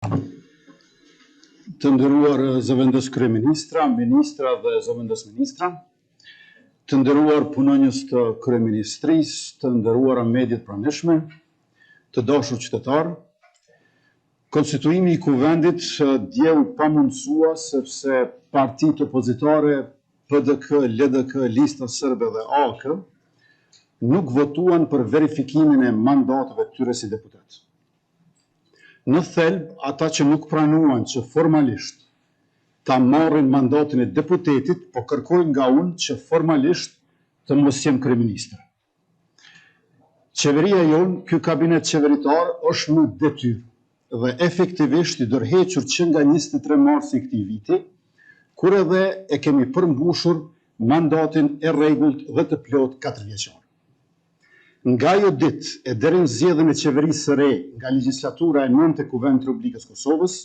Të nderuar zëvendës kryeministra, ministra dhe zëvendës ministra, të nderuar punonjës të kryeministrisë, të nderuara mediat pranishme, të dashur qytetarë, konstituimi i kuvendit dje u pamundësua sepse partitë opozitare PDK, LDK, Lista Serbe dhe AK nuk votuan për verifikimin e mandateve të tyre si deputet. Në thelb, ata që nuk pranuan që formalisht ta marrin mandatin e deputetit, po kërkojnë nga unë që formalisht të mos jem kryeministër. Qeveria jonë, ky kabinet qeveritar, është në detyrë dhe efektivisht i dërhequr që nga 23 marsi i këtij viti, kur edhe e kemi përmbushur mandatin e rregullt dhe të plot 4 vjeçar. Nga ajo ditë e deri në zgjedhjen e qeverisë së re nga legjislatura e 9 e Kuvendit të Republikës Kosovës,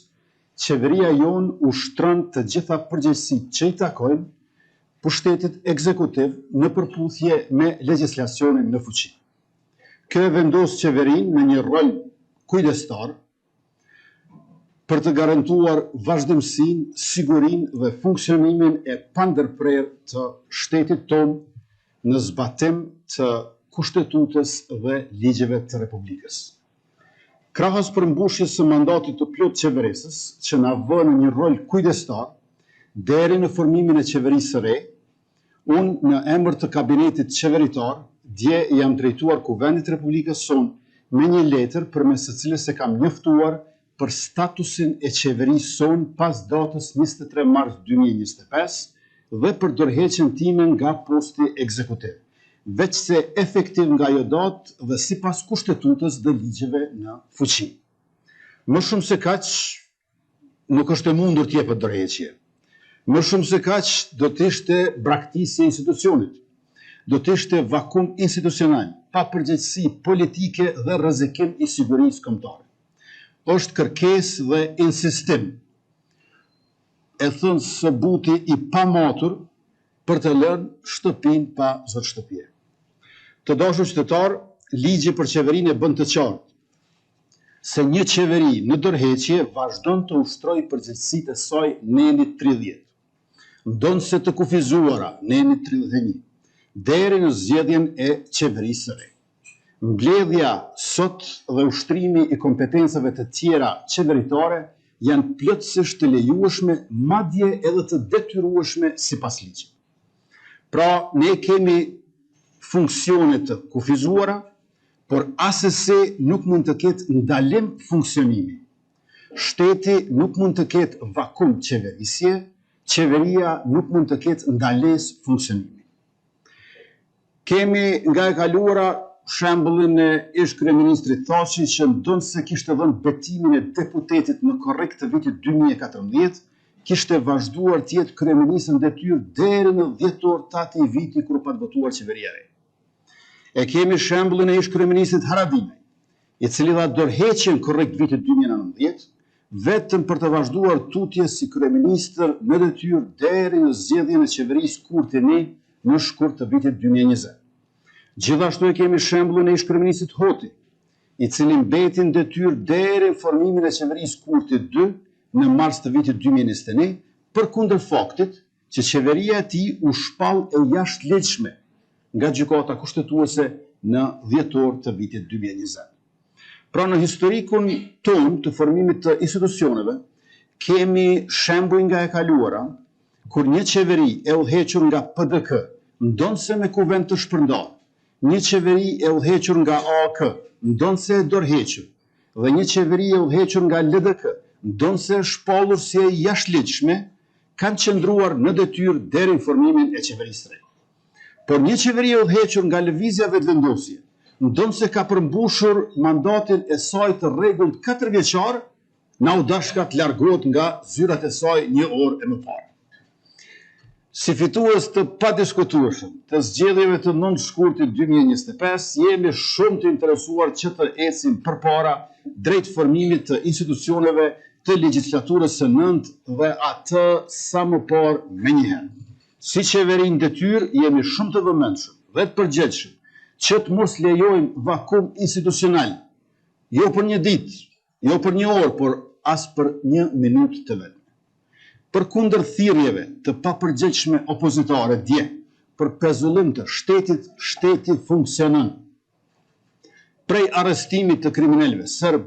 qeveria jonë ushtron të gjitha përgjegjësitë që i takojnë pushtetit ekzekutiv në përputhje me legjislacionin në fuqi. Kjo e vendos qeverinë në një rol kujdestar për të garantuar vazhdimsinë, sigurinë dhe funksionimin e pandërprerë të shtetit tonë në zbatim të Kushtetutës dhe ligjeve të Republikës. Krahas përmbushjes së mandatit të plot qeverisës, që na vë në një rol kujdestar deri në formimin e qeverisë së re, unë në emër të kabinetit qeveritar dje jam drejtuar Kuvendit të Republikës sonë me një letër përmes së cilës e kam njoftuar për statusin e qeverisë sonë pas datës 23 mars 2025 dhe për dërheqjen time nga posti ekzekutiv, veç se efektiv nga ajo datë dhe sipas kushtetutës dhe ligjeve në fuqi. Më shumë se kaq nuk është e mundur të jepet dërheqje. Më shumë se kaq do të ishte braktisje e institucionit. Do të ishte vakum institucional, pa përgjegjësi politike dhe rrezikim i sigurisë kombëtare. Është kërkesë dhe insistim, e thënë së buti i pamatur për të lënë shtëpinë pa zot shtëpie. Të dashur qytetar, ligji për qeverinë e bën të qartë se një qeveri në dërheqje vazhdon të ushtrojë përgjegjësitë e saj në enit 30, ndonse të kufizuara në enit 31, deri në zgjedhjen e qeverisë së re. Mbledhja sot dhe ushtrimi i kompetencave të tjera qeveritare janë plotësisht të lejueshme, madje edhe të detyrueshme sipas ligjit. Pra, ne kemi funksione të kufizuara, por asesi nuk mund të ketë ndalim funksionimi. Shteti nuk mund të ketë vakum qeverisje, qeveria nuk mund të ketë ndalesë funksionimi. Kemi nga e kaluara shembullin e ish kryeministrit Thaçi që ndonse kishte dhënë betimin e deputetit në korrekt të vitit 2014, kishte vazhduar të jetë kryeminist në detyrë deri në 10 të atij viti kur u votuar qeveria e re. E kemi shembullin e ish kryeministit Haradinaj, i cili dha dorëheqjen korrekt vitit 2019, vetëm për të vazhduar tutje si kryeministër në detyrë deri në zgjedhjen e qeverisë Kurti-ni në shkurt të vitit 2020. Gjithashtu e kemi shembullin e ish kryeministit Hoti, i cili mbeti në detyrë deri në formimin e qeverisë Kurti-2 në mars të vitit 2021, përkundër faktit që qeveria e tij u shpall e jashtëligjshme nga gjykata kushtetuese në dhjetor të vitit 2020. Pra në historikun tonë të formimit të institucioneve, kemi shembuj nga e kaluara, kur një qeveri e udhëhequr nga PDK, ndonse me kuvend të shpërndarë, një qeveri e udhëhequr nga AK, ndonse e dorëhequr, dhe një qeveri e udhëhequr nga LDK, ndonse e shpallur si e jashtëligjshme, kanë qëndruar në detyrë deri në formimin e qeverisë së re. Por një qeveri e udhëhequr nga lëvizja vetëvendosje, ndonse ka përmbushur mandatin e saj të rregullt 4 vjeçar, na u dashka të largohet nga zyrat e saj një orë e më parë. Si fitues të padiskutueshëm të zgjedhjeve të 9 shkurtit 2025, jemi shumë të interesuar që të ecim përpara drejt formimit të institucioneve të legjislaturës së 9 dhe atë sa më parë menjëherë. Si qeveri në detyrë jemi shumë të vëmendshëm dhe të përgjegjshëm që të mos lejojmë vakum institucional, jo për një ditë, jo për një orë, por as për 1 minutë të vetëm. Përkundër thirrjeve të papërgjegjshme opozitare dje për pezullim të shtetit, shteti funksionon. Prej arrestimit të kriminalëve serb,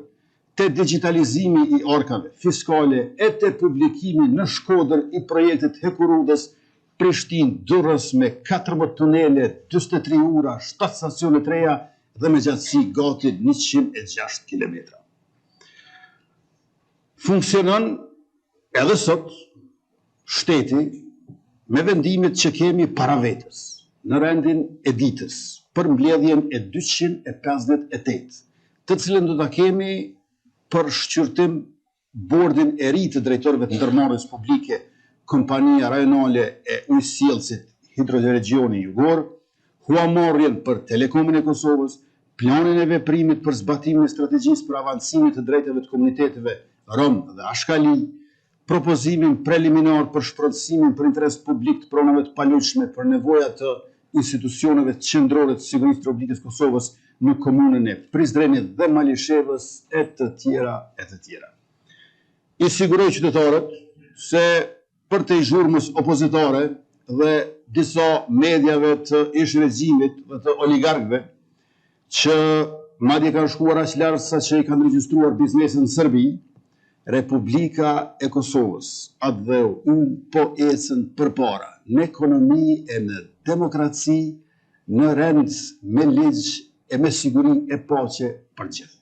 te digitalizimi i orkave fiskale, e te publikimi në Shkodër i projektit Hekurudës, Prishtinë, Durrës me 14 tunele, 43 ura, 7 stacione të reja dhe me gjatësi gati 106 km. Funksionon edhe sot shteti me vendimet që kemi para vetës, në rendin e ditës, për mbledhjen e 258, të cilën do ta kemi për shqyrtim bordin e ri të drejtorëve të ndërmarrjes publike, kompania rajonale e ujësjellësit Hidroregioni Jugor, huamorrjen për Telekomin e Kosovës, planin e veprimit për zbatimin e strategjisë për avancimin të drejtave të komuniteteve rom dhe ashkali, propozimin preliminar për shpërndësimin për interes publik të pronave të palojshme për nevojat të institucioneve qendrore të sigurisë të Republikës Kosovës në komunën e Prizrenit dhe Malishevës e të tjera e të tjera. I siguroj qytetarët se për të zhurmës opozitare dhe disa mediave të ish regjimit dhe të oligarkëve që madje kanë shkuar aq larg sa që i kanë regjistruar biznesin në Serbi, Republika e Kosovës atë dhe po ecën përpara në ekonomi e në demokraci, në rend me ligj e me siguri e paqe për gjithë.